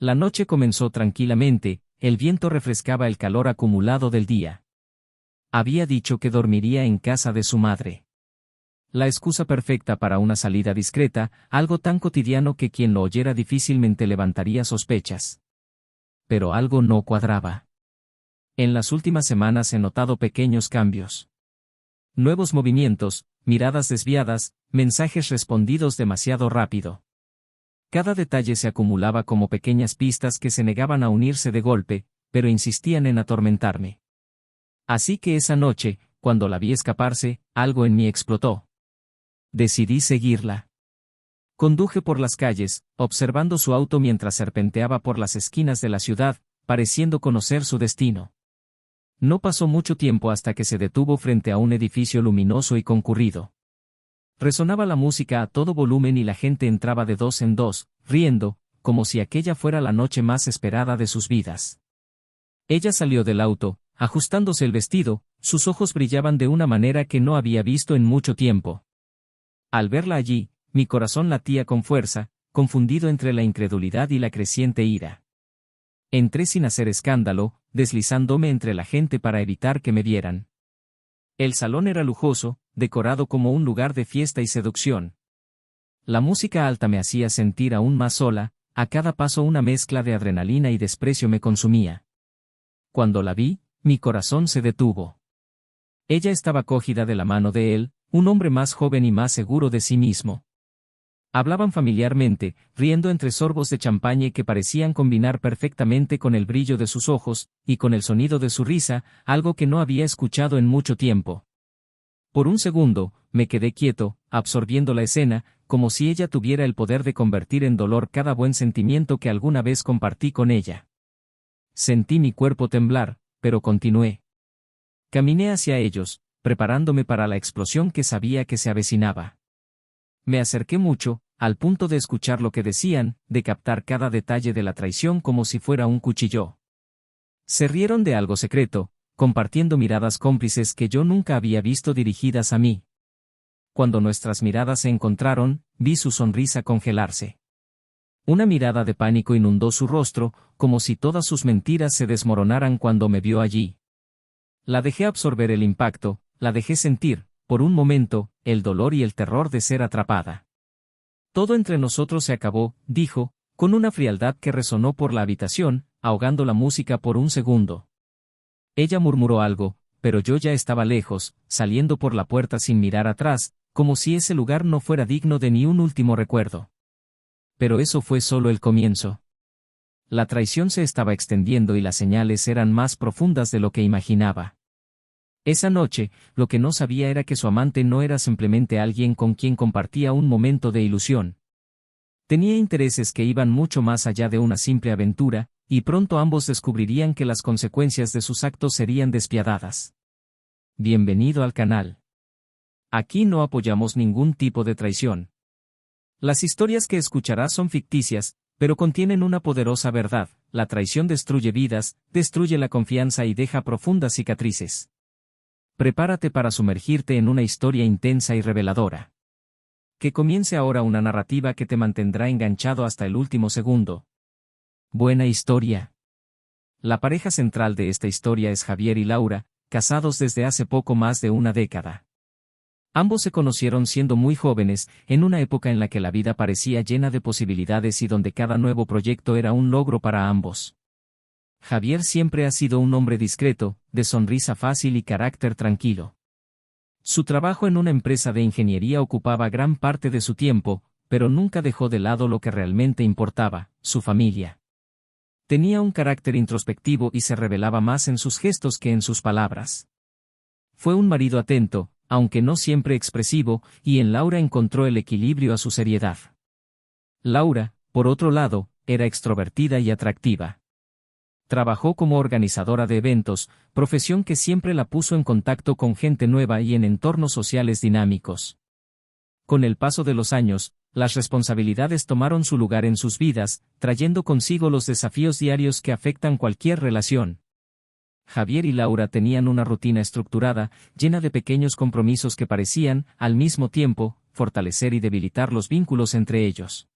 La noche comenzó tranquilamente, el viento refrescaba el calor acumulado del día. Había dicho que dormiría en casa de su madre. La excusa perfecta para una salida discreta, algo tan cotidiano que quien lo oyera difícilmente levantaría sospechas. Pero algo no cuadraba. En las últimas semanas he notado pequeños cambios. Nuevos movimientos, miradas desviadas, mensajes respondidos demasiado rápido. Cada detalle se acumulaba como pequeñas pistas que se negaban a unirse de golpe, pero insistían en atormentarme. Así que esa noche, cuando la vi escaparse, algo en mí explotó. Decidí seguirla. Conduje por las calles, observando su auto mientras serpenteaba por las esquinas de la ciudad, pareciendo conocer su destino. No pasó mucho tiempo hasta que se detuvo frente a un edificio luminoso y concurrido. Resonaba la música a todo volumen y la gente entraba de dos en dos, riendo, como si aquella fuera la noche más esperada de sus vidas. Ella salió del auto, ajustándose el vestido, sus ojos brillaban de una manera que no había visto en mucho tiempo. Al verla allí, mi corazón latía con fuerza, confundido entre la incredulidad y la creciente ira. Entré sin hacer escándalo, deslizándome entre la gente para evitar que me vieran. El salón era lujoso, decorado como un lugar de fiesta y seducción. La música alta me hacía sentir aún más sola, a cada paso una mezcla de adrenalina y desprecio me consumía. Cuando la vi, mi corazón se detuvo. Ella estaba cogida de la mano de él, un hombre más joven y más seguro de sí mismo. Hablaban familiarmente, riendo entre sorbos de champaña que parecían combinar perfectamente con el brillo de sus ojos, y con el sonido de su risa, algo que no había escuchado en mucho tiempo. Por un segundo, me quedé quieto, absorbiendo la escena, como si ella tuviera el poder de convertir en dolor cada buen sentimiento que alguna vez compartí con ella. Sentí mi cuerpo temblar, pero continué. Caminé hacia ellos, preparándome para la explosión que sabía que se avecinaba. Me acerqué mucho, al punto de escuchar lo que decían, de captar cada detalle de la traición como si fuera un cuchillo. Se rieron de algo secreto, compartiendo miradas cómplices que yo nunca había visto dirigidas a mí. Cuando nuestras miradas se encontraron, vi su sonrisa congelarse. Una mirada de pánico inundó su rostro, como si todas sus mentiras se desmoronaran cuando me vio allí. La dejé absorber el impacto, la dejé sentir, por un momento, el dolor y el terror de ser atrapada. Todo entre nosotros se acabó, dijo, con una frialdad que resonó por la habitación, ahogando la música por un segundo. Ella murmuró algo, pero yo ya estaba lejos, saliendo por la puerta sin mirar atrás, como si ese lugar no fuera digno de ni un último recuerdo. Pero eso fue solo el comienzo. La traición se estaba extendiendo y las señales eran más profundas de lo que imaginaba. Esa noche, lo que no sabía era que su amante no era simplemente alguien con quien compartía un momento de ilusión. Tenía intereses que iban mucho más allá de una simple aventura, y pronto ambos descubrirían que las consecuencias de sus actos serían despiadadas. Bienvenido al canal. Aquí no apoyamos ningún tipo de traición. Las historias que escucharás son ficticias, pero contienen una poderosa verdad: la traición destruye vidas, destruye la confianza y deja profundas cicatrices. Prepárate para sumergirte en una historia intensa y reveladora. Que comience ahora una narrativa que te mantendrá enganchado hasta el último segundo. Buena historia. La pareja central de esta historia es Javier y Laura, casados desde hace poco más de una década. Ambos se conocieron siendo muy jóvenes, en una época en la que la vida parecía llena de posibilidades y donde cada nuevo proyecto era un logro para ambos. Javier siempre ha sido un hombre discreto, de sonrisa fácil y carácter tranquilo. Su trabajo en una empresa de ingeniería ocupaba gran parte de su tiempo, pero nunca dejó de lado lo que realmente importaba: su familia. Tenía un carácter introspectivo y se revelaba más en sus gestos que en sus palabras. Fue un marido atento, aunque no siempre expresivo, y en Laura encontró el equilibrio a su seriedad. Laura, por otro lado, era extrovertida y atractiva. Trabajó como organizadora de eventos, profesión que siempre la puso en contacto con gente nueva y en entornos sociales dinámicos. Con el paso de los años, las responsabilidades tomaron su lugar en sus vidas, trayendo consigo los desafíos diarios que afectan cualquier relación. Javier y Laura tenían una rutina estructurada, llena de pequeños compromisos que parecían, al mismo tiempo, fortalecer y debilitar los vínculos entre ellos.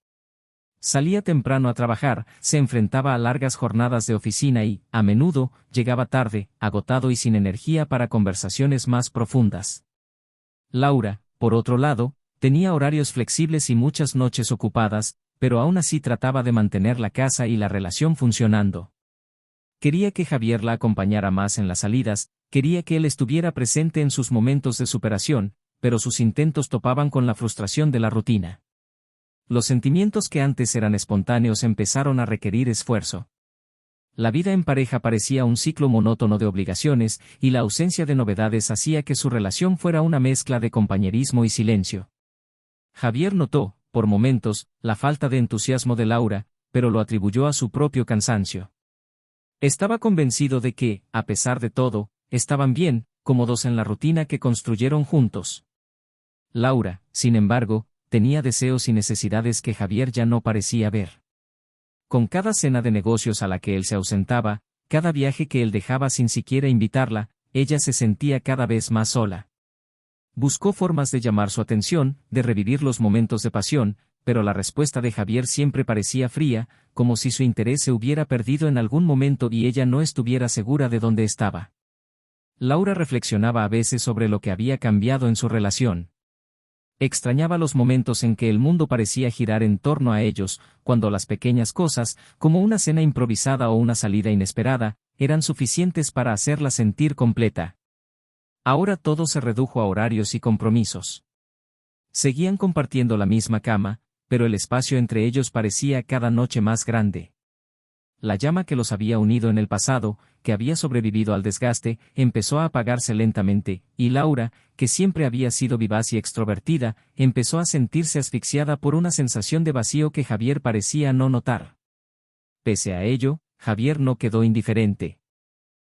Salía temprano a trabajar, se enfrentaba a largas jornadas de oficina y, a menudo, llegaba tarde, agotado y sin energía para conversaciones más profundas. Laura, por otro lado, tenía horarios flexibles y muchas noches ocupadas, pero aún así trataba de mantener la casa y la relación funcionando. Quería que Javier la acompañara más en las salidas, quería que él estuviera presente en sus momentos de superación, pero sus intentos topaban con la frustración de la rutina. Los sentimientos que antes eran espontáneos empezaron a requerir esfuerzo. La vida en pareja parecía un ciclo monótono de obligaciones, y la ausencia de novedades hacía que su relación fuera una mezcla de compañerismo y silencio. Javier notó, por momentos, la falta de entusiasmo de Laura, pero lo atribuyó a su propio cansancio. Estaba convencido de que, a pesar de todo, estaban bien, cómodos en la rutina que construyeron juntos. Laura, sin embargo, tenía deseos y necesidades que Javier ya no parecía ver. Con cada cena de negocios a la que él se ausentaba, cada viaje que él dejaba sin siquiera invitarla, ella se sentía cada vez más sola. Buscó formas de llamar su atención, de revivir los momentos de pasión, pero la respuesta de Javier siempre parecía fría, como si su interés se hubiera perdido en algún momento y ella no estuviera segura de dónde estaba. Laura reflexionaba a veces sobre lo que había cambiado en su relación. Extrañaba los momentos en que el mundo parecía girar en torno a ellos, cuando las pequeñas cosas, como una cena improvisada o una salida inesperada, eran suficientes para hacerla sentir completa. Ahora todo se redujo a horarios y compromisos. Seguían compartiendo la misma cama, pero el espacio entre ellos parecía cada noche más grande. La llama que los había unido en el pasado, que había sobrevivido al desgaste, empezó a apagarse lentamente, y Laura, que siempre había sido vivaz y extrovertida, empezó a sentirse asfixiada por una sensación de vacío que Javier parecía no notar. Pese a ello, Javier no quedó indiferente.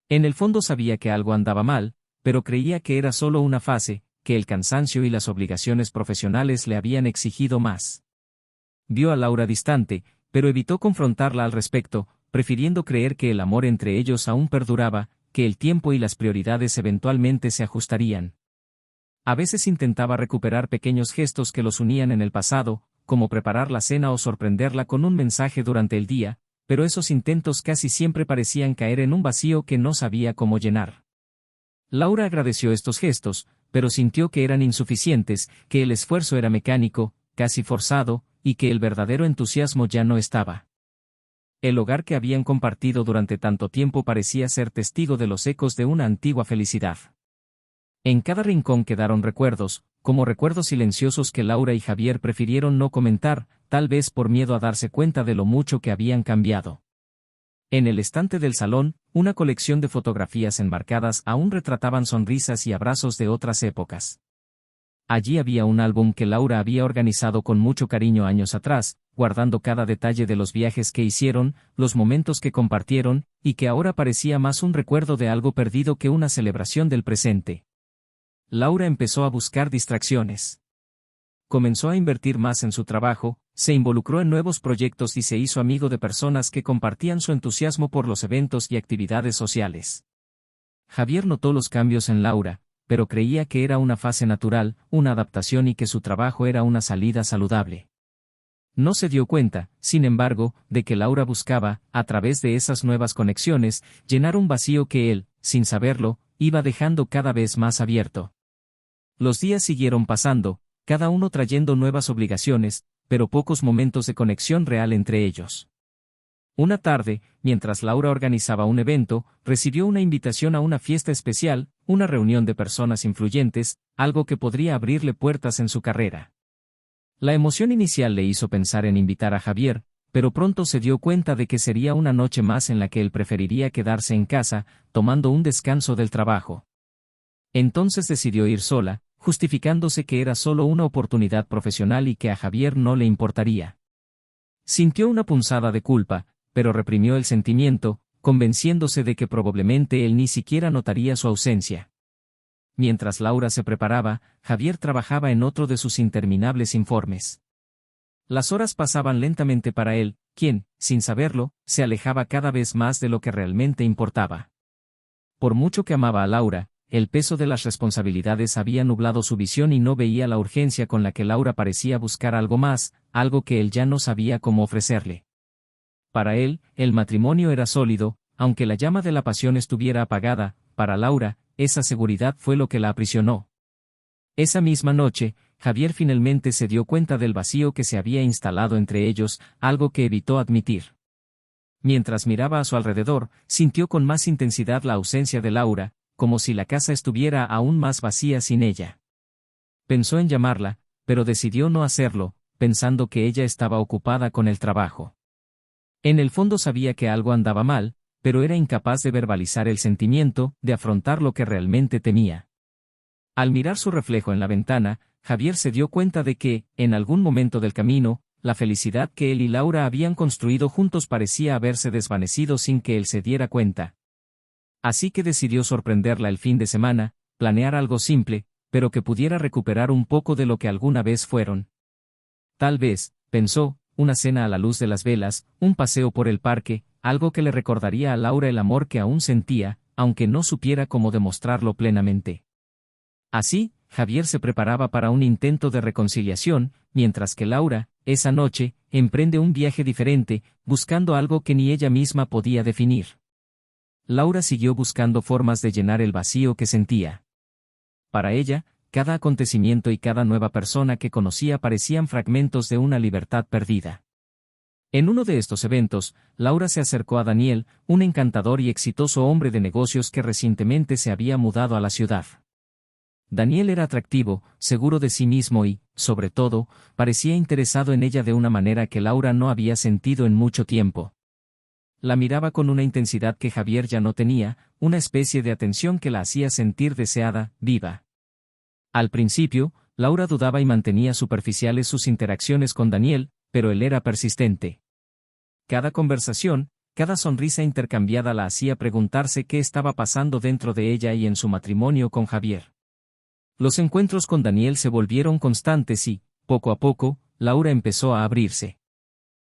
En el fondo sabía que algo andaba mal, pero creía que era solo una fase, que el cansancio y las obligaciones profesionales le habían exigido más. Vio a Laura distante, pero evitó confrontarla al respecto, prefiriendo creer que el amor entre ellos aún perduraba, que el tiempo y las prioridades eventualmente se ajustarían. A veces intentaba recuperar pequeños gestos que los unían en el pasado, como preparar la cena o sorprenderla con un mensaje durante el día, pero esos intentos casi siempre parecían caer en un vacío que no sabía cómo llenar. Laura agradeció estos gestos, pero sintió que eran insuficientes, que el esfuerzo era mecánico, casi forzado, y que el verdadero entusiasmo ya no estaba. El hogar que habían compartido durante tanto tiempo parecía ser testigo de los ecos de una antigua felicidad. En cada rincón quedaron recuerdos, como recuerdos silenciosos que Laura y Javier prefirieron no comentar, tal vez por miedo a darse cuenta de lo mucho que habían cambiado. En el estante del salón, una colección de fotografías enmarcadas aún retrataban sonrisas y abrazos de otras épocas. Allí había un álbum que Laura había organizado con mucho cariño años atrás, guardando cada detalle de los viajes que hicieron, los momentos que compartieron, y que ahora parecía más un recuerdo de algo perdido que una celebración del presente. Laura empezó a buscar distracciones. Comenzó a invertir más en su trabajo, se involucró en nuevos proyectos y se hizo amigo de personas que compartían su entusiasmo por los eventos y actividades sociales. Javier notó los cambios en Laura, pero creía que era una fase natural, una adaptación y que su trabajo era una salida saludable. No se dio cuenta, sin embargo, de que Laura buscaba, a través de esas nuevas conexiones, llenar un vacío que él, sin saberlo, iba dejando cada vez más abierto. Los días siguieron pasando, cada uno trayendo nuevas obligaciones, pero pocos momentos de conexión real entre ellos. Una tarde, mientras Laura organizaba un evento, recibió una invitación a una fiesta especial, una reunión de personas influyentes, algo que podría abrirle puertas en su carrera. La emoción inicial le hizo pensar en invitar a Javier, pero pronto se dio cuenta de que sería una noche más en la que él preferiría quedarse en casa, tomando un descanso del trabajo. Entonces decidió ir sola, justificándose que era solo una oportunidad profesional y que a Javier no le importaría. Sintió una punzada de culpa, pero reprimió el sentimiento, convenciéndose de que probablemente él ni siquiera notaría su ausencia. Mientras Laura se preparaba, Javier trabajaba en otro de sus interminables informes. Las horas pasaban lentamente para él, quien, sin saberlo, se alejaba cada vez más de lo que realmente importaba. Por mucho que amaba a Laura, el peso de las responsabilidades había nublado su visión y no veía la urgencia con la que Laura parecía buscar algo más, algo que él ya no sabía cómo ofrecerle. Para él, el matrimonio era sólido, aunque la llama de la pasión estuviera apagada. Para Laura, esa seguridad fue lo que la aprisionó. Esa misma noche, Javier finalmente se dio cuenta del vacío que se había instalado entre ellos, algo que evitó admitir. Mientras miraba a su alrededor, sintió con más intensidad la ausencia de Laura, como si la casa estuviera aún más vacía sin ella. Pensó en llamarla, pero decidió no hacerlo, pensando que ella estaba ocupada con el trabajo. En el fondo sabía que algo andaba mal, pero era incapaz de verbalizar el sentimiento, de afrontar lo que realmente temía. Al mirar su reflejo en la ventana, Javier se dio cuenta de que, en algún momento del camino, la felicidad que él y Laura habían construido juntos parecía haberse desvanecido sin que él se diera cuenta. Así que decidió sorprenderla el fin de semana, planear algo simple, pero que pudiera recuperar un poco de lo que alguna vez fueron. Tal vez, pensó, una cena a la luz de las velas, un paseo por el parque, algo que le recordaría a Laura el amor que aún sentía, aunque no supiera cómo demostrarlo plenamente. Así, Javier se preparaba para un intento de reconciliación, mientras que Laura, esa noche, emprende un viaje diferente, buscando algo que ni ella misma podía definir. Laura siguió buscando formas de llenar el vacío que sentía. Para ella, cada acontecimiento y cada nueva persona que conocía parecían fragmentos de una libertad perdida. En uno de estos eventos, Laura se acercó a Daniel, un encantador y exitoso hombre de negocios que recientemente se había mudado a la ciudad. Daniel era atractivo, seguro de sí mismo y, sobre todo, parecía interesado en ella de una manera que Laura no había sentido en mucho tiempo. La miraba con una intensidad que Javier ya no tenía, una especie de atención que la hacía sentir deseada, viva. Al principio, Laura dudaba y mantenía superficiales sus interacciones con Daniel, pero él era persistente. Cada conversación, cada sonrisa intercambiada la hacía preguntarse qué estaba pasando dentro de ella y en su matrimonio con Javier. Los encuentros con Daniel se volvieron constantes y, poco a poco, Laura empezó a abrirse.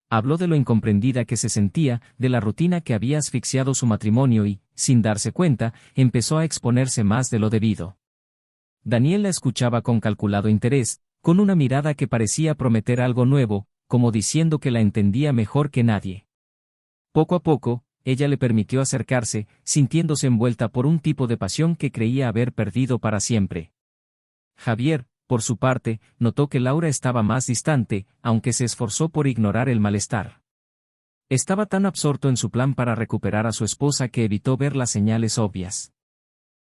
Habló de lo incomprendida que se sentía, de la rutina que había asfixiado su matrimonio y, sin darse cuenta, empezó a exponerse más de lo debido. Daniel la escuchaba con calculado interés, con una mirada que parecía prometer algo nuevo, como diciendo que la entendía mejor que nadie. Poco a poco, ella le permitió acercarse, sintiéndose envuelta por un tipo de pasión que creía haber perdido para siempre. Javier, por su parte, notó que Laura estaba más distante, aunque se esforzó por ignorar el malestar. Estaba tan absorto en su plan para recuperar a su esposa que evitó ver las señales obvias.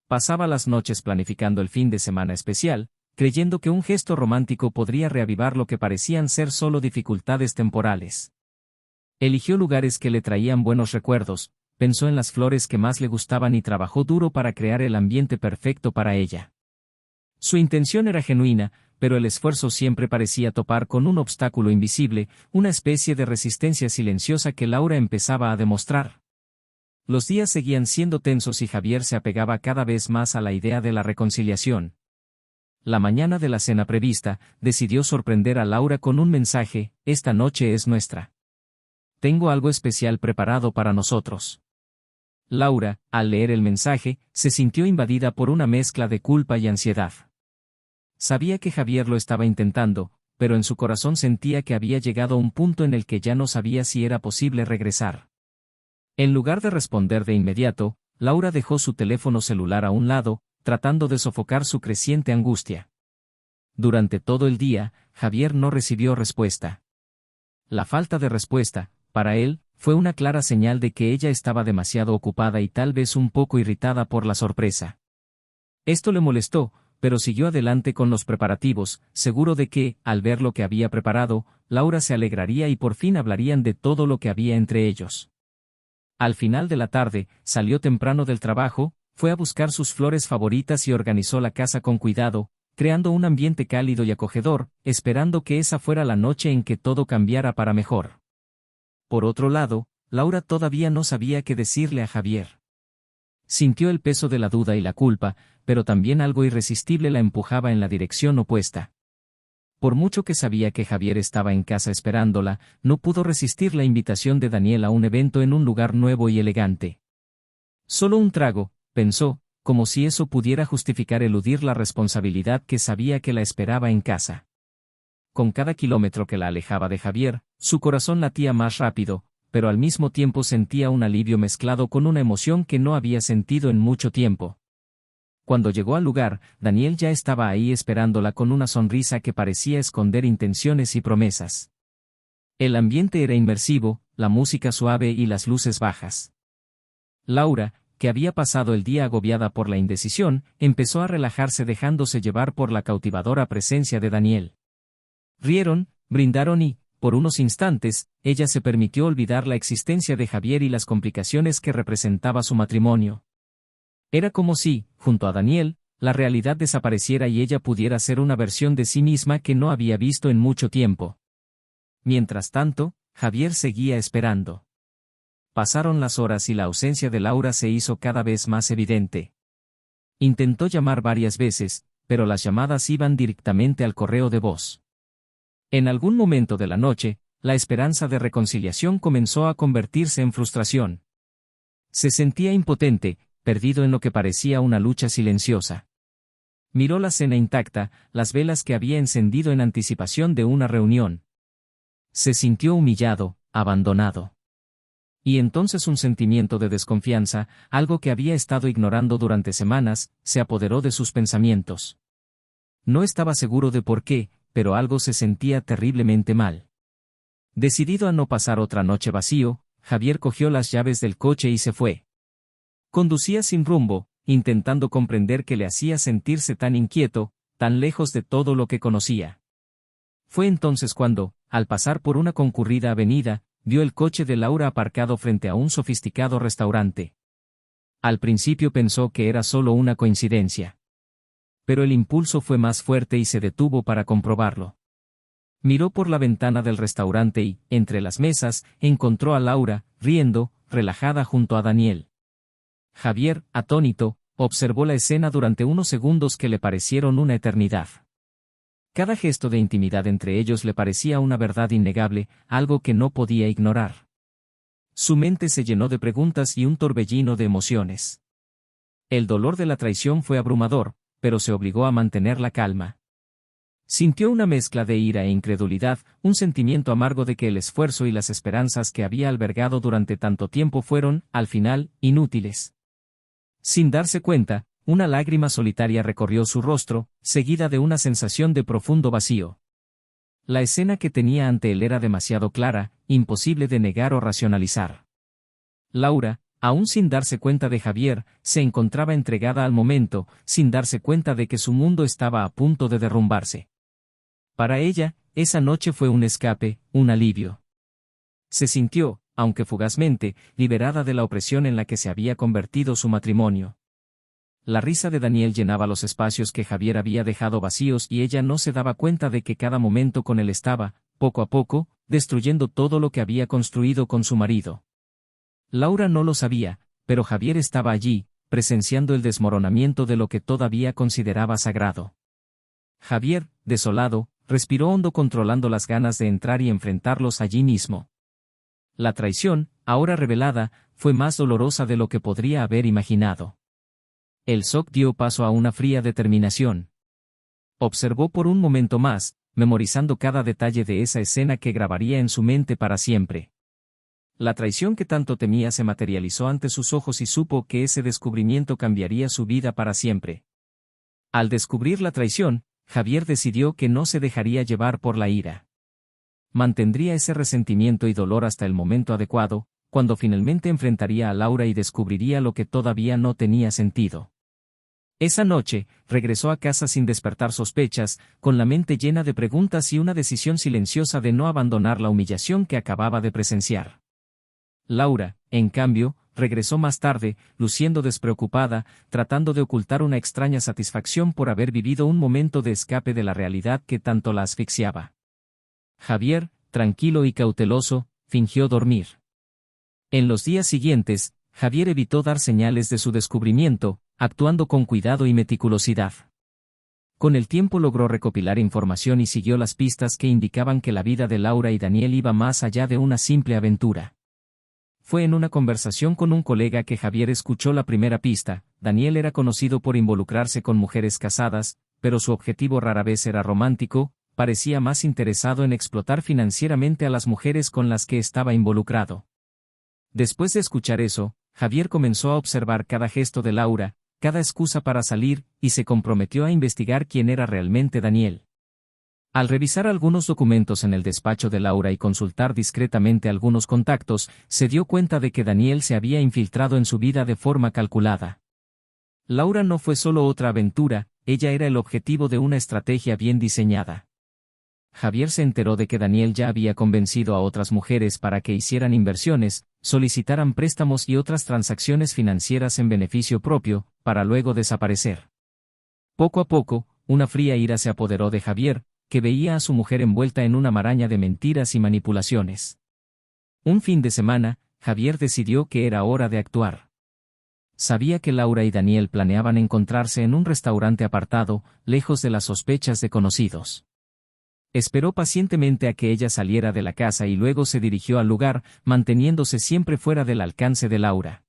Pasaba las noches planificando el fin de semana especial, creyendo que un gesto romántico podría reavivar lo que parecían ser solo dificultades temporales. Eligió lugares que le traían buenos recuerdos, pensó en las flores que más le gustaban y trabajó duro para crear el ambiente perfecto para ella. Su intención era genuina, pero el esfuerzo siempre parecía topar con un obstáculo invisible, una especie de resistencia silenciosa que Laura empezaba a demostrar. Los días seguían siendo tensos y Javier se apegaba cada vez más a la idea de la reconciliación. La mañana de la cena prevista, decidió sorprender a Laura con un mensaje: «Esta noche es nuestra. Tengo algo especial preparado para nosotros». Laura, al leer el mensaje, se sintió invadida por una mezcla de culpa y ansiedad. Sabía que Javier lo estaba intentando, pero en su corazón sentía que había llegado a un punto en el que ya no sabía si era posible regresar. En lugar de responder de inmediato, Laura dejó su teléfono celular a un lado, tratando de sofocar su creciente angustia. Durante todo el día, Javier no recibió respuesta. La falta de respuesta, para él, fue una clara señal de que ella estaba demasiado ocupada y tal vez un poco irritada por la sorpresa. Esto le molestó, pero siguió adelante con los preparativos, seguro de que, al ver lo que había preparado, Laura se alegraría y por fin hablarían de todo lo que había entre ellos. Al final de la tarde, salió temprano del trabajo, fue a buscar sus flores favoritas y organizó la casa con cuidado, creando un ambiente cálido y acogedor, esperando que esa fuera la noche en que todo cambiara para mejor. Por otro lado, Laura todavía no sabía qué decirle a Javier. Sintió el peso de la duda y la culpa, pero también algo irresistible la empujaba en la dirección opuesta. Por mucho que sabía que Javier estaba en casa esperándola, no pudo resistir la invitación de Daniel a un evento en un lugar nuevo y elegante. Solo un trago, pensó, como si eso pudiera justificar eludir la responsabilidad que sabía que la esperaba en casa. Con cada kilómetro que la alejaba de Javier, su corazón latía más rápido, pero al mismo tiempo sentía un alivio mezclado con una emoción que no había sentido en mucho tiempo. Cuando llegó al lugar, Daniel ya estaba ahí esperándola con una sonrisa que parecía esconder intenciones y promesas. El ambiente era inmersivo, la música suave y las luces bajas. Laura, que había pasado el día agobiada por la indecisión, empezó a relajarse dejándose llevar por la cautivadora presencia de Daniel. Rieron, brindaron y, por unos instantes, ella se permitió olvidar la existencia de Javier y las complicaciones que representaba su matrimonio. Era como si, junto a Daniel, la realidad desapareciera y ella pudiera ser una versión de sí misma que no había visto en mucho tiempo. Mientras tanto, Javier seguía esperando. Pasaron las horas y la ausencia de Laura se hizo cada vez más evidente. Intentó llamar varias veces, pero las llamadas iban directamente al correo de voz. En algún momento de la noche, la esperanza de reconciliación comenzó a convertirse en frustración. Se sentía impotente, perdido en lo que parecía una lucha silenciosa. Miró la cena intacta, las velas que había encendido en anticipación de una reunión. Se sintió humillado, abandonado. Y entonces un sentimiento de desconfianza, algo que había estado ignorando durante semanas, se apoderó de sus pensamientos. No estaba seguro de por qué, pero algo se sentía terriblemente mal. Decidido a no pasar otra noche vacío, Javier cogió las llaves del coche y se fue. Conducía sin rumbo, intentando comprender qué le hacía sentirse tan inquieto, tan lejos de todo lo que conocía. Fue entonces cuando, al pasar por una concurrida avenida, vio el coche de Laura aparcado frente a un sofisticado restaurante. Al principio pensó que era solo una coincidencia. Pero el impulso fue más fuerte y se detuvo para comprobarlo. Miró por la ventana del restaurante y, entre las mesas, encontró a Laura, riendo, relajada junto a Daniel. Javier, atónito, observó la escena durante unos segundos que le parecieron una eternidad. Cada gesto de intimidad entre ellos le parecía una verdad innegable, algo que no podía ignorar. Su mente se llenó de preguntas y un torbellino de emociones. El dolor de la traición fue abrumador, pero se obligó a mantener la calma. Sintió una mezcla de ira e incredulidad, un sentimiento amargo de que el esfuerzo y las esperanzas que había albergado durante tanto tiempo fueron, al final, inútiles. Sin darse cuenta, una lágrima solitaria recorrió su rostro, seguida de una sensación de profundo vacío. La escena que tenía ante él era demasiado clara, imposible de negar o racionalizar. Laura, aún sin darse cuenta de Javier, se encontraba entregada al momento, sin darse cuenta de que su mundo estaba a punto de derrumbarse. Para ella, esa noche fue un escape, un alivio. Se sintió, aunque fugazmente, liberada de la opresión en la que se había convertido su matrimonio. La risa de Daniel llenaba los espacios que Javier había dejado vacíos y ella no se daba cuenta de que cada momento con él estaba, poco a poco, destruyendo todo lo que había construido con su marido. Laura no lo sabía, pero Javier estaba allí, presenciando el desmoronamiento de lo que todavía consideraba sagrado. Javier, desolado, respiró hondo controlando las ganas de entrar y enfrentarlos allí mismo. La traición, ahora revelada, fue más dolorosa de lo que podría haber imaginado. El shock dio paso a una fría determinación. Observó por un momento más, memorizando cada detalle de esa escena que grabaría en su mente para siempre. La traición que tanto temía se materializó ante sus ojos y supo que ese descubrimiento cambiaría su vida para siempre. Al descubrir la traición, Javier decidió que no se dejaría llevar por la ira. Mantendría ese resentimiento y dolor hasta el momento adecuado, cuando finalmente enfrentaría a Laura y descubriría lo que todavía no tenía sentido. Esa noche, regresó a casa sin despertar sospechas, con la mente llena de preguntas y una decisión silenciosa de no abandonar la humillación que acababa de presenciar. Laura, en cambio, regresó más tarde, luciendo despreocupada, tratando de ocultar una extraña satisfacción por haber vivido un momento de escape de la realidad que tanto la asfixiaba. Javier, tranquilo y cauteloso, fingió dormir. En los días siguientes, Javier evitó dar señales de su descubrimiento, actuando con cuidado y meticulosidad. Con el tiempo logró recopilar información y siguió las pistas que indicaban que la vida de Laura y Daniel iba más allá de una simple aventura. Fue en una conversación con un colega que Javier escuchó la primera pista, Daniel era conocido por involucrarse con mujeres casadas, pero su objetivo rara vez era romántico, parecía más interesado en explotar financieramente a las mujeres con las que estaba involucrado. Después de escuchar eso, Javier comenzó a observar cada gesto de Laura, cada excusa para salir, y se comprometió a investigar quién era realmente Daniel. Al revisar algunos documentos en el despacho de Laura y consultar discretamente algunos contactos, se dio cuenta de que Daniel se había infiltrado en su vida de forma calculada. Laura no fue solo otra aventura, ella era el objetivo de una estrategia bien diseñada. Javier se enteró de que Daniel ya había convencido a otras mujeres para que hicieran inversiones, solicitaran préstamos y otras transacciones financieras en beneficio propio, para luego desaparecer. Poco a poco, una fría ira se apoderó de Javier, que veía a su mujer envuelta en una maraña de mentiras y manipulaciones. Un fin de semana, Javier decidió que era hora de actuar. Sabía que Laura y Daniel planeaban encontrarse en un restaurante apartado, lejos de las sospechas de conocidos. Esperó pacientemente a que ella saliera de la casa y luego se dirigió al lugar, manteniéndose siempre fuera del alcance de Laura.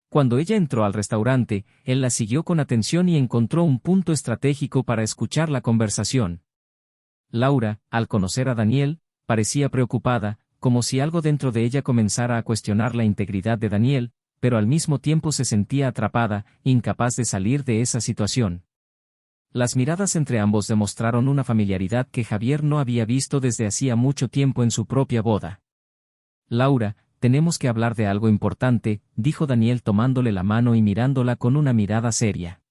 Cuando ella entró al restaurante, él la siguió con atención y encontró un punto estratégico para escuchar la conversación. Laura, al conocer a Daniel, parecía preocupada, como si algo dentro de ella comenzara a cuestionar la integridad de Daniel, pero al mismo tiempo se sentía atrapada, incapaz de salir de esa situación. Las miradas entre ambos demostraron una familiaridad que Javier no había visto desde hacía mucho tiempo en su propia boda. Laura, tenemos que hablar de algo importante, dijo Daniel tomándole la mano y mirándola con una mirada seria.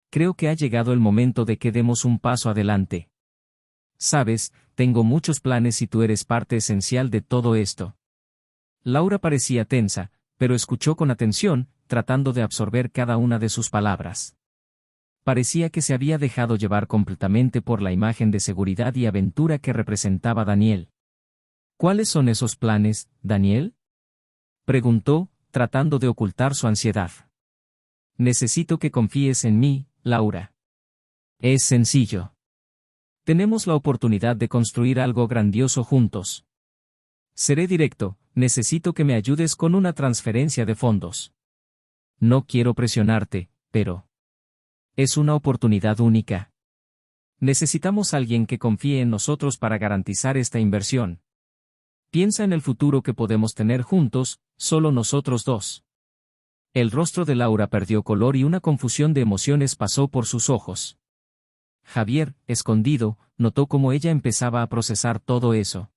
Creo que ha llegado el momento de que demos un paso adelante. Sabes, tengo muchos planes y tú eres parte esencial de todo esto. Laura parecía tensa, pero escuchó con atención, tratando de absorber cada una de sus palabras. Parecía que se había dejado llevar completamente por la imagen de seguridad y aventura que representaba Daniel. ¿Cuáles son esos planes, Daniel?, preguntó, tratando de ocultar su ansiedad. Necesito que confíes en mí, Laura. Es sencillo. Tenemos la oportunidad de construir algo grandioso juntos. Seré directo, necesito que me ayudes con una transferencia de fondos. No quiero presionarte, pero es una oportunidad única. Necesitamos a alguien que confíe en nosotros para garantizar esta inversión. Piensa en el futuro que podemos tener juntos, solo nosotros dos. El rostro de Laura perdió color y una confusión de emociones pasó por sus ojos. Javier, escondido, notó cómo ella empezaba a procesar todo eso.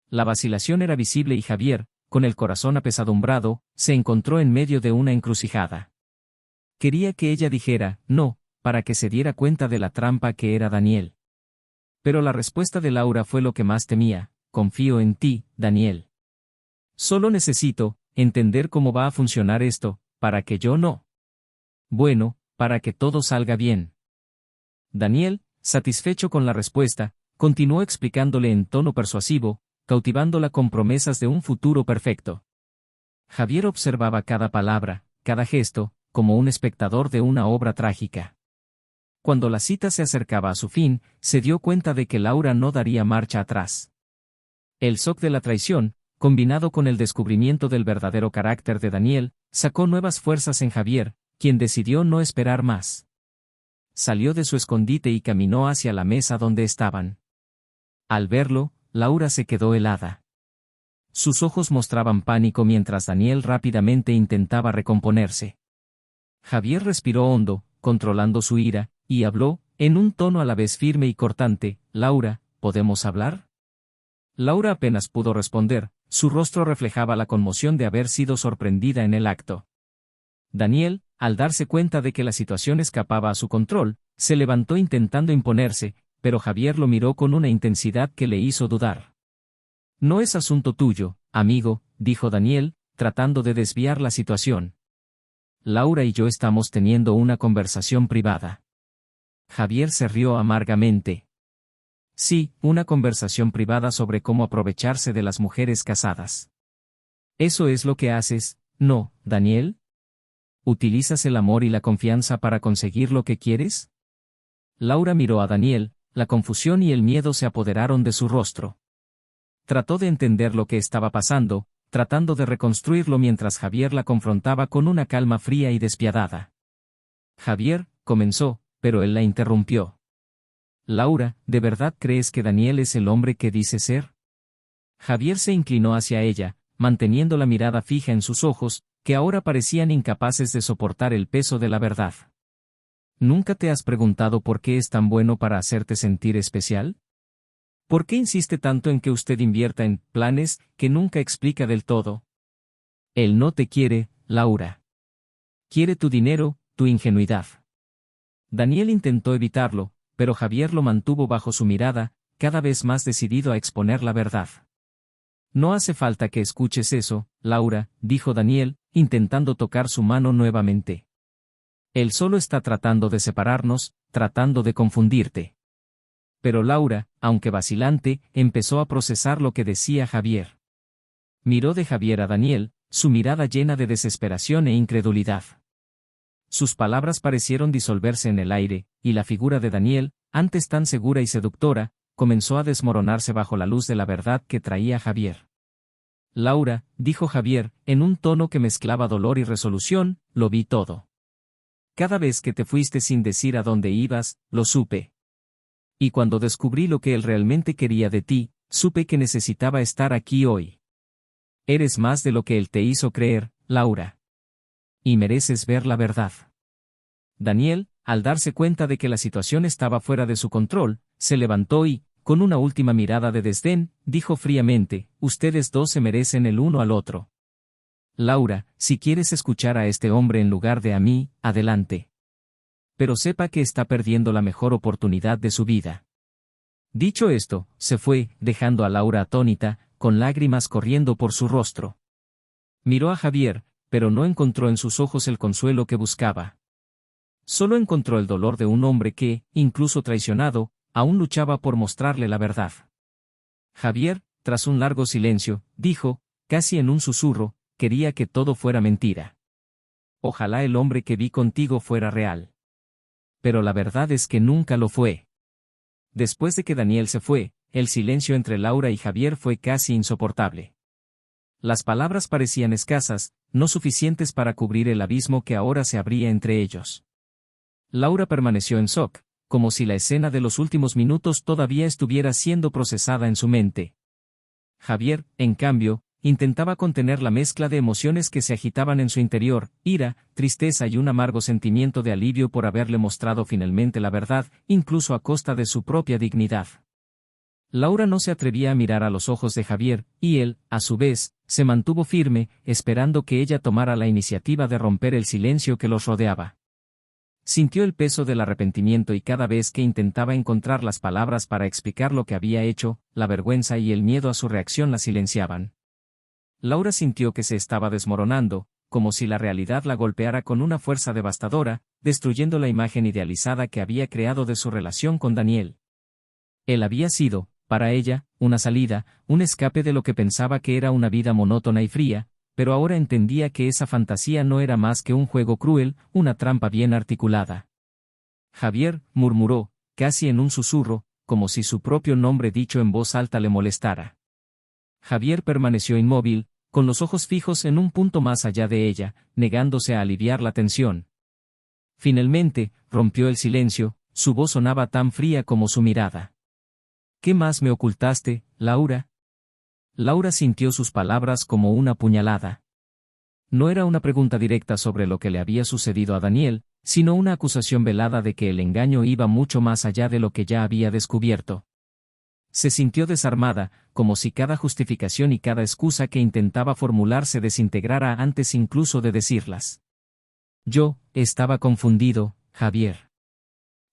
La vacilación era visible y Javier, con el corazón apesadumbrado, se encontró en medio de una encrucijada. Quería que ella dijera, no, para que se diera cuenta de la trampa que era Daniel. Pero la respuesta de Laura fue lo que más temía: confío en ti, Daniel. Solo necesito entender cómo va a funcionar esto, para que yo no. Bueno, para que todo salga bien. Daniel, satisfecho con la respuesta, continuó explicándole en tono persuasivo, cautivándola con promesas de un futuro perfecto. Javier observaba cada palabra, cada gesto, como un espectador de una obra trágica. Cuando la cita se acercaba a su fin, se dio cuenta de que Laura no daría marcha atrás. El shock de la traición, combinado con el descubrimiento del verdadero carácter de Daniel, sacó nuevas fuerzas en Javier, quien decidió no esperar más. Salió de su escondite y caminó hacia la mesa donde estaban. Al verlo, Laura se quedó helada. Sus ojos mostraban pánico mientras Daniel rápidamente intentaba recomponerse. Javier respiró hondo, controlando su ira, y habló, en un tono a la vez firme y cortante: Laura, ¿podemos hablar? Laura apenas pudo responder, su rostro reflejaba la conmoción de haber sido sorprendida en el acto. Daniel, al darse cuenta de que la situación escapaba a su control, se levantó intentando imponerse, pero Javier lo miró con una intensidad que le hizo dudar. No es asunto tuyo, amigo, dijo Daniel, tratando de desviar la situación. Laura y yo estamos teniendo una conversación privada. Javier se rió amargamente. Sí, una conversación privada sobre cómo aprovecharse de las mujeres casadas. ¿Eso es lo que haces, no, Daniel? ¿Utilizas el amor y la confianza para conseguir lo que quieres? Laura miró a Daniel, la confusión y el miedo se apoderaron de su rostro. Trató de entender lo que estaba pasando, tratando de reconstruirlo mientras Javier la confrontaba con una calma fría y despiadada. Javier, comenzó, pero él la interrumpió. Laura, ¿de verdad crees que Daniel es el hombre que dice ser? Javier se inclinó hacia ella, manteniendo la mirada fija en sus ojos, que ahora parecían incapaces de soportar el peso de la verdad. ¿Nunca te has preguntado por qué es tan bueno para hacerte sentir especial? ¿Por qué insiste tanto en que usted invierta en planes que nunca explica del todo? Él no te quiere, Laura. Quiere tu dinero, tu ingenuidad. Daniel intentó evitarlo, pero Javier lo mantuvo bajo su mirada, cada vez más decidido a exponer la verdad. No hace falta que escuches eso, Laura, dijo Daniel, intentando tocar su mano nuevamente. Él solo está tratando de separarnos, tratando de confundirte. Pero Laura, aunque vacilante, empezó a procesar lo que decía Javier. Miró de Javier a Daniel, su mirada llena de desesperación e incredulidad. Sus palabras parecieron disolverse en el aire, y la figura de Daniel, antes tan segura y seductora, comenzó a desmoronarse bajo la luz de la verdad que traía Javier. Laura, dijo Javier, en un tono que mezclaba dolor y resolución, lo vi todo. Cada vez que te fuiste sin decir a dónde ibas, lo supe. Y cuando descubrí lo que él realmente quería de ti, supe que necesitaba estar aquí hoy. Eres más de lo que él te hizo creer, Laura. Y mereces ver la verdad. Daniel, al darse cuenta de que la situación estaba fuera de su control, se levantó y, con una última mirada de desdén, dijo fríamente, ustedes dos se merecen el uno al otro. Laura, si quieres escuchar a este hombre en lugar de a mí, adelante. Pero sepa que está perdiendo la mejor oportunidad de su vida. Dicho esto, se fue, dejando a Laura atónita, con lágrimas corriendo por su rostro. Miró a Javier, pero no encontró en sus ojos el consuelo que buscaba. Solo encontró el dolor de un hombre que, incluso traicionado, aún luchaba por mostrarle la verdad. Javier, tras un largo silencio, dijo, casi en un susurro, quería que todo fuera mentira. Ojalá el hombre que vi contigo fuera real. Pero la verdad es que nunca lo fue. Después de que Daniel se fue, el silencio entre Laura y Javier fue casi insoportable. Las palabras parecían escasas, no suficientes para cubrir el abismo que ahora se abría entre ellos. Laura permaneció en shock, como si la escena de los últimos minutos todavía estuviera siendo procesada en su mente. Javier, en cambio, intentaba contener la mezcla de emociones que se agitaban en su interior, ira, tristeza y un amargo sentimiento de alivio por haberle mostrado finalmente la verdad, incluso a costa de su propia dignidad. Laura no se atrevía a mirar a los ojos de Javier, y él, a su vez, se mantuvo firme, esperando que ella tomara la iniciativa de romper el silencio que los rodeaba. Sintió el peso del arrepentimiento y cada vez que intentaba encontrar las palabras para explicar lo que había hecho, la vergüenza y el miedo a su reacción la silenciaban. Laura sintió que se estaba desmoronando, como si la realidad la golpeara con una fuerza devastadora, destruyendo la imagen idealizada que había creado de su relación con Daniel. Él había sido, para ella, una salida, un escape de lo que pensaba que era una vida monótona y fría, pero ahora entendía que esa fantasía no era más que un juego cruel, una trampa bien articulada. Javier, murmuró, casi en un susurro, como si su propio nombre dicho en voz alta le molestara. Javier permaneció inmóvil, con los ojos fijos en un punto más allá de ella, negándose a aliviar la tensión. Finalmente, rompió el silencio, su voz sonaba tan fría como su mirada. ¿Qué más me ocultaste, Laura? Laura sintió sus palabras como una puñalada. No era una pregunta directa sobre lo que le había sucedido a Daniel, sino una acusación velada de que el engaño iba mucho más allá de lo que ya había descubierto. Se sintió desarmada, como si cada justificación y cada excusa que intentaba formular se desintegrara antes incluso de decirlas. Yo, estaba confundido, Javier.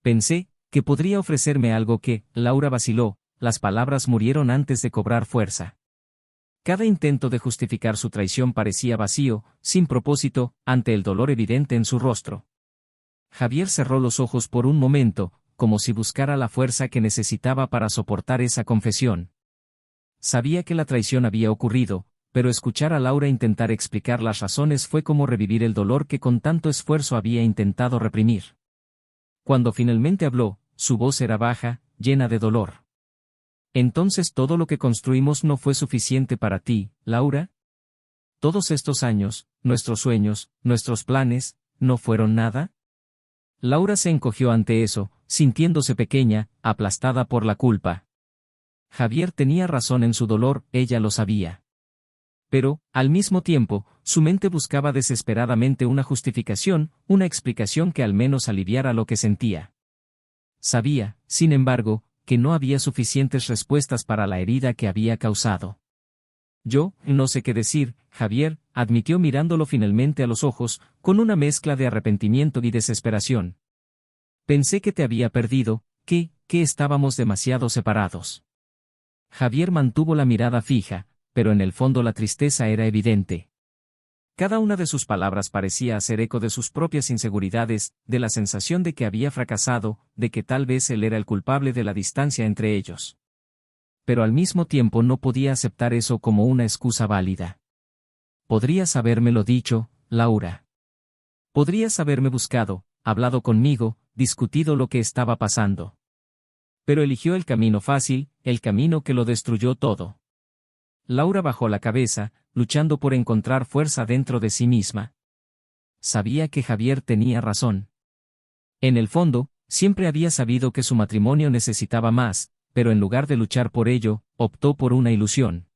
Pensé, que podría ofrecerme algo que, Laura vaciló, las palabras murieron antes de cobrar fuerza. Cada intento de justificar su traición parecía vacío, sin propósito, ante el dolor evidente en su rostro. Javier cerró los ojos por un momento, como si buscara la fuerza que necesitaba para soportar esa confesión. Sabía que la traición había ocurrido, pero escuchar a Laura intentar explicar las razones fue como revivir el dolor que con tanto esfuerzo había intentado reprimir. Cuando finalmente habló, su voz era baja, llena de dolor. ¿Entonces todo lo que construimos no fue suficiente para ti, Laura? Todos estos años, nuestros sueños, nuestros planes, ¿no fueron nada? Laura se encogió ante eso, sintiéndose pequeña, aplastada por la culpa. Javier tenía razón en su dolor, ella lo sabía. Pero, al mismo tiempo, su mente buscaba desesperadamente una justificación, una explicación que al menos aliviara lo que sentía. Sabía, sin embargo, que no había suficientes respuestas para la herida que había causado. Yo, no sé qué decir, Javier, admitió mirándolo finalmente a los ojos, con una mezcla de arrepentimiento y desesperación. Pensé que te había perdido, que estábamos demasiado separados. Javier mantuvo la mirada fija, pero en el fondo la tristeza era evidente. Cada una de sus palabras parecía hacer eco de sus propias inseguridades, de la sensación de que había fracasado, de que tal vez él era el culpable de la distancia entre ellos. Pero al mismo tiempo no podía aceptar eso como una excusa válida. Podrías habérmelo dicho, Laura. Podrías haberme buscado, hablado conmigo, discutido lo que estaba pasando. Pero eligió el camino fácil, el camino que lo destruyó todo. Laura bajó la cabeza, luchando por encontrar fuerza dentro de sí misma. Sabía que Javier tenía razón. En el fondo, siempre había sabido que su matrimonio necesitaba más, pero en lugar de luchar por ello, optó por una ilusión.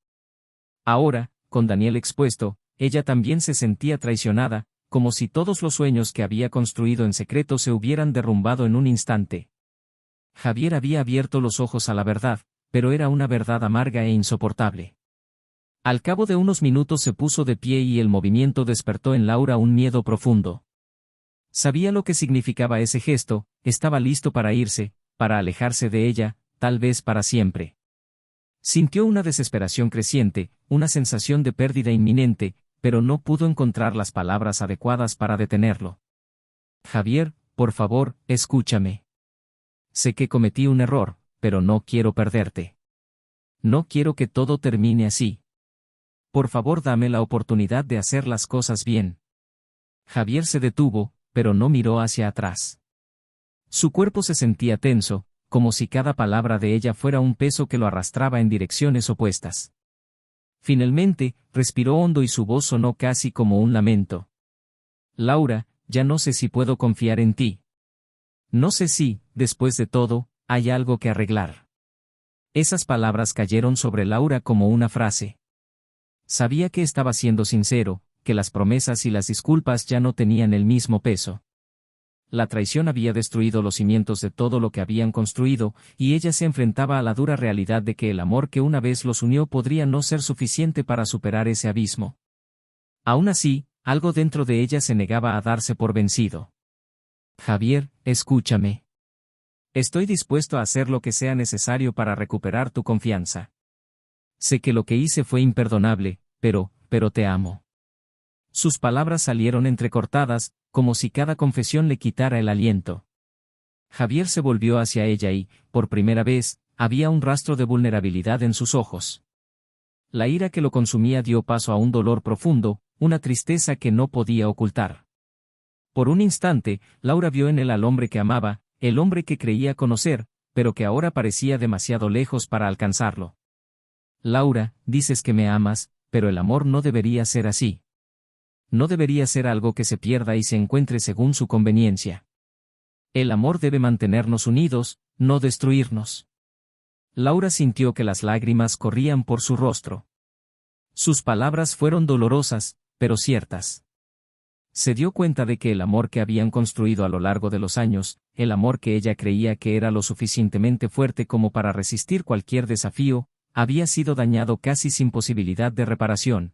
Ahora, con Daniel expuesto, ella también se sentía traicionada, como si todos los sueños que había construido en secreto se hubieran derrumbado en un instante. Javier había abierto los ojos a la verdad, pero era una verdad amarga e insoportable. Al cabo de unos minutos se puso de pie y el movimiento despertó en Laura un miedo profundo. Sabía lo que significaba ese gesto, estaba listo para irse, para alejarse de ella, tal vez para siempre. Sintió una desesperación creciente, una sensación de pérdida inminente, pero no pudo encontrar las palabras adecuadas para detenerlo. Javier, por favor, escúchame. Sé que cometí un error, pero no quiero perderte. No quiero que todo termine así. Por favor, dame la oportunidad de hacer las cosas bien. Javier se detuvo, pero no miró hacia atrás. Su cuerpo se sentía tenso, como si cada palabra de ella fuera un peso que lo arrastraba en direcciones opuestas. Finalmente, respiró hondo y su voz sonó casi como un lamento. Laura, ya no sé si puedo confiar en ti. No sé si, después de todo, hay algo que arreglar. Esas palabras cayeron sobre Laura como una frase. Sabía que estaba siendo sincero, que las promesas y las disculpas ya no tenían el mismo peso. La traición había destruido los cimientos de todo lo que habían construido, y ella se enfrentaba a la dura realidad de que el amor que una vez los unió podría no ser suficiente para superar ese abismo. Aún así, algo dentro de ella se negaba a darse por vencido. Javier, escúchame. Estoy dispuesto a hacer lo que sea necesario para recuperar tu confianza. Sé que lo que hice fue imperdonable, pero te amo. Sus palabras salieron entrecortadas, como si cada confesión le quitara el aliento. Javier se volvió hacia ella y, por primera vez, había un rastro de vulnerabilidad en sus ojos. La ira que lo consumía dio paso a un dolor profundo, una tristeza que no podía ocultar. Por un instante, Laura vio en él al hombre que amaba, el hombre que creía conocer, pero que ahora parecía demasiado lejos para alcanzarlo. Laura, dices que me amas, pero el amor no debería ser así. No debería ser algo que se pierda y se encuentre según su conveniencia. El amor debe mantenernos unidos, no destruirnos. Laura sintió que las lágrimas corrían por su rostro. Sus palabras fueron dolorosas, pero ciertas. Se dio cuenta de que el amor que habían construido a lo largo de los años, el amor que ella creía que era lo suficientemente fuerte como para resistir cualquier desafío, había sido dañado casi sin posibilidad de reparación.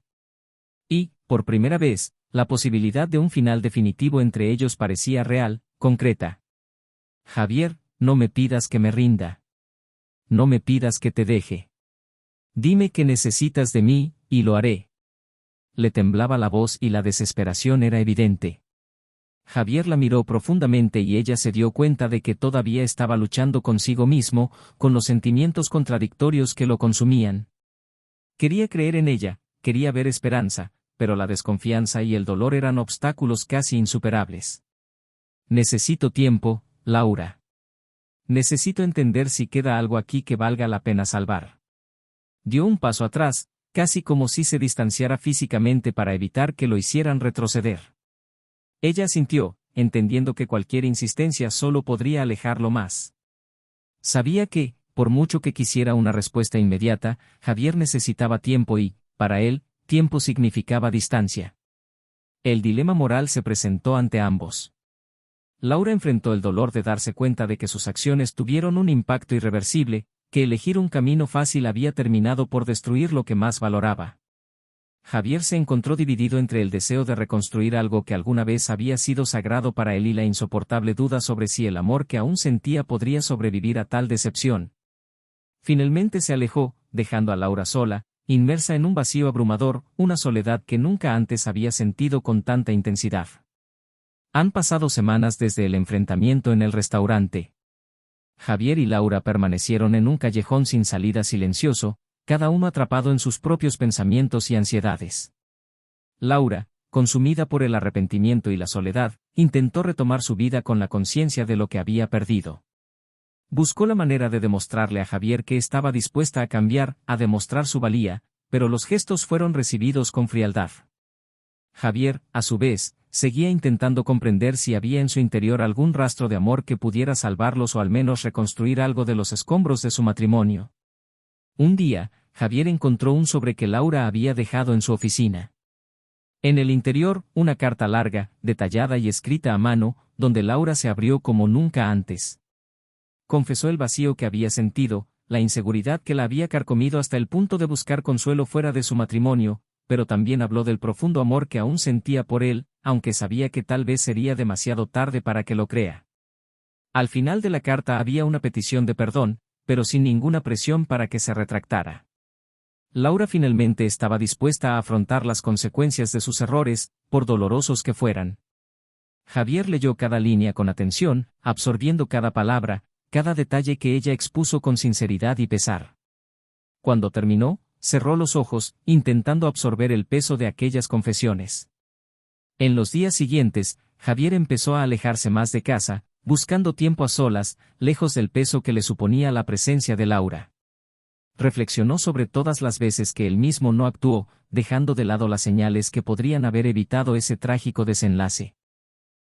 Y, por primera vez, la posibilidad de un final definitivo entre ellos parecía real, concreta. Javier, no me pidas que me rinda. No me pidas que te deje. Dime qué necesitas de mí, y lo haré. Le temblaba la voz y la desesperación era evidente. Javier la miró profundamente y ella se dio cuenta de que todavía estaba luchando consigo mismo, con los sentimientos contradictorios que lo consumían. Quería creer en ella, quería ver esperanza, pero la desconfianza y el dolor eran obstáculos casi insuperables. Necesito tiempo, Laura. Necesito entender si queda algo aquí que valga la pena salvar. Dio un paso atrás, casi como si se distanciara físicamente para evitar que lo hicieran retroceder. Ella asintió, entendiendo que cualquier insistencia solo podría alejarlo más. Sabía que, por mucho que quisiera una respuesta inmediata, Javier necesitaba tiempo y, para él, tiempo significaba distancia. El dilema moral se presentó ante ambos. Laura enfrentó el dolor de darse cuenta de que sus acciones tuvieron un impacto irreversible, que elegir un camino fácil había terminado por destruir lo que más valoraba. Javier se encontró dividido entre el deseo de reconstruir algo que alguna vez había sido sagrado para él y la insoportable duda sobre si el amor que aún sentía podría sobrevivir a tal decepción. Finalmente se alejó, dejando a Laura sola, inmersa en un vacío abrumador, una soledad que nunca antes había sentido con tanta intensidad. Han pasado semanas desde el enfrentamiento en el restaurante. Javier y Laura permanecieron en un callejón sin salida silencioso, cada uno atrapado en sus propios pensamientos y ansiedades. Laura, consumida por el arrepentimiento y la soledad, intentó retomar su vida con la conciencia de lo que había perdido. Buscó la manera de demostrarle a Javier que estaba dispuesta a cambiar, a demostrar su valía, pero los gestos fueron recibidos con frialdad. Javier, a su vez, seguía intentando comprender si había en su interior algún rastro de amor que pudiera salvarlos o al menos reconstruir algo de los escombros de su matrimonio. Un día, Javier encontró un sobre que Laura había dejado en su oficina. En el interior, una carta larga, detallada y escrita a mano, donde Laura se abrió como nunca antes. Confesó el vacío que había sentido, la inseguridad que la había carcomido hasta el punto de buscar consuelo fuera de su matrimonio, pero también habló del profundo amor que aún sentía por él, aunque sabía que tal vez sería demasiado tarde para que lo crea. Al final de la carta había una petición de perdón, pero sin ninguna presión para que se retractara. Laura finalmente estaba dispuesta a afrontar las consecuencias de sus errores, por dolorosos que fueran. Javier leyó cada línea con atención, absorbiendo cada palabra, cada detalle que ella expuso con sinceridad y pesar. Cuando terminó, cerró los ojos, intentando absorber el peso de aquellas confesiones. En los días siguientes, Javier empezó a alejarse más de casa, buscando tiempo a solas, lejos del peso que le suponía la presencia de Laura. Reflexionó sobre todas las veces que él mismo no actuó, dejando de lado las señales que podrían haber evitado ese trágico desenlace.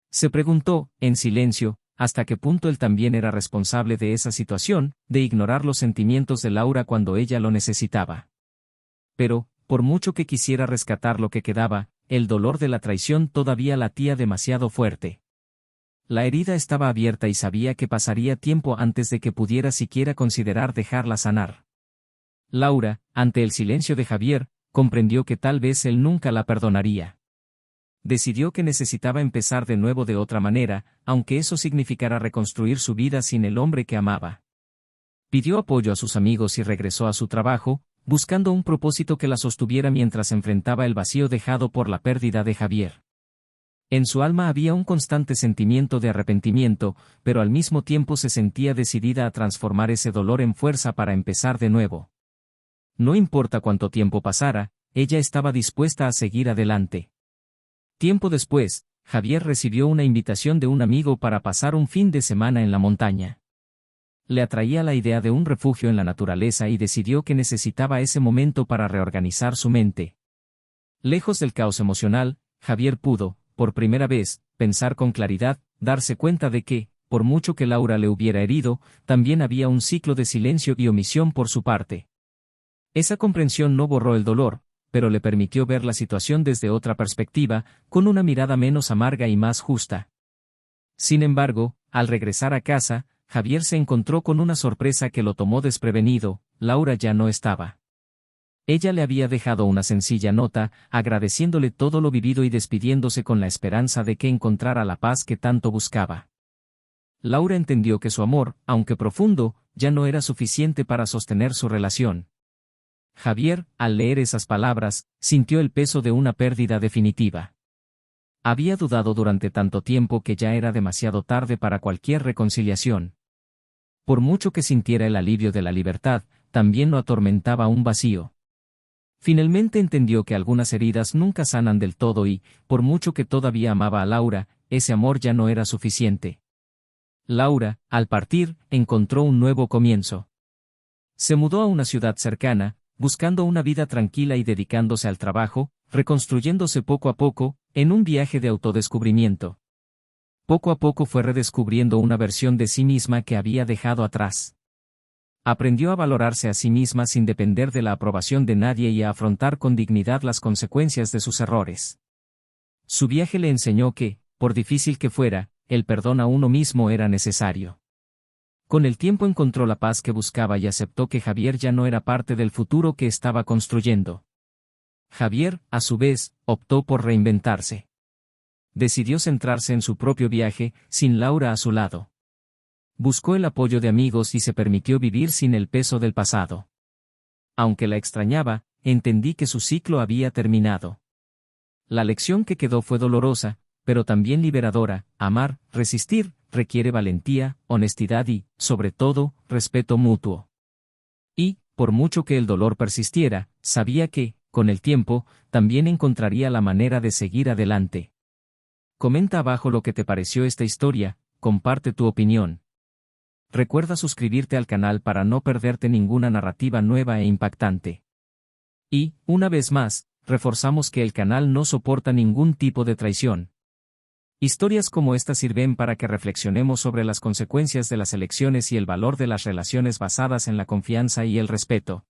Se preguntó, en silencio, hasta qué punto él también era responsable de esa situación, de ignorar los sentimientos de Laura cuando ella lo necesitaba. Pero, por mucho que quisiera rescatar lo que quedaba, el dolor de la traición todavía latía demasiado fuerte. La herida estaba abierta y sabía que pasaría tiempo antes de que pudiera siquiera considerar dejarla sanar. Laura, ante el silencio de Javier, comprendió que tal vez él nunca la perdonaría. Decidió que necesitaba empezar de nuevo de otra manera, aunque eso significara reconstruir su vida sin el hombre que amaba. Pidió apoyo a sus amigos y regresó a su trabajo, buscando un propósito que la sostuviera mientras enfrentaba el vacío dejado por la pérdida de Javier. En su alma había un constante sentimiento de arrepentimiento, pero al mismo tiempo se sentía decidida a transformar ese dolor en fuerza para empezar de nuevo. No importa cuánto tiempo pasara, ella estaba dispuesta a seguir adelante. Tiempo después, Javier recibió una invitación de un amigo para pasar un fin de semana en la montaña. Le atraía la idea de un refugio en la naturaleza y decidió que necesitaba ese momento para reorganizar su mente. Lejos del caos emocional, Javier pudo, por primera vez, pensar con claridad, darse cuenta de que, por mucho que Laura le hubiera herido, también había un ciclo de silencio y omisión por su parte. Esa comprensión no borró el dolor, pero le permitió ver la situación desde otra perspectiva, con una mirada menos amarga y más justa. Sin embargo, al regresar a casa, Javier se encontró con una sorpresa que lo tomó desprevenido: Laura ya no estaba. Ella le había dejado una sencilla nota, agradeciéndole todo lo vivido y despidiéndose con la esperanza de que encontrara la paz que tanto buscaba. Laura entendió que su amor, aunque profundo, ya no era suficiente para sostener su relación. Javier, al leer esas palabras, sintió el peso de una pérdida definitiva. Había dudado durante tanto tiempo que ya era demasiado tarde para cualquier reconciliación. Por mucho que sintiera el alivio de la libertad, también lo atormentaba un vacío. Finalmente entendió que algunas heridas nunca sanan del todo y, por mucho que todavía amaba a Laura, ese amor ya no era suficiente. Laura, al partir, encontró un nuevo comienzo. Se mudó a una ciudad cercana, buscando una vida tranquila y dedicándose al trabajo, reconstruyéndose poco a poco, en un viaje de autodescubrimiento. Poco a poco fue redescubriendo una versión de sí misma que había dejado atrás. Aprendió a valorarse a sí misma sin depender de la aprobación de nadie y a afrontar con dignidad las consecuencias de sus errores. Su viaje le enseñó que, por difícil que fuera, el perdón a uno mismo era necesario. Con el tiempo encontró la paz que buscaba y aceptó que Javier ya no era parte del futuro que estaba construyendo. Javier, a su vez, optó por reinventarse. Decidió centrarse en su propio viaje, sin Laura a su lado. Buscó el apoyo de amigos y se permitió vivir sin el peso del pasado. Aunque la extrañaba, entendí que su ciclo había terminado. La lección que quedó fue dolorosa, pero también liberadora. Amar, resistir, requiere valentía, honestidad y, sobre todo, respeto mutuo. Y, por mucho que el dolor persistiera, sabía que, con el tiempo, también encontraría la manera de seguir adelante. Comenta abajo lo que te pareció esta historia, comparte tu opinión. Recuerda suscribirte al canal para no perderte ninguna narrativa nueva e impactante. Y, una vez más, reforzamos que el canal no soporta ningún tipo de traición. Historias como esta sirven para que reflexionemos sobre las consecuencias de las elecciones y el valor de las relaciones basadas en la confianza y el respeto.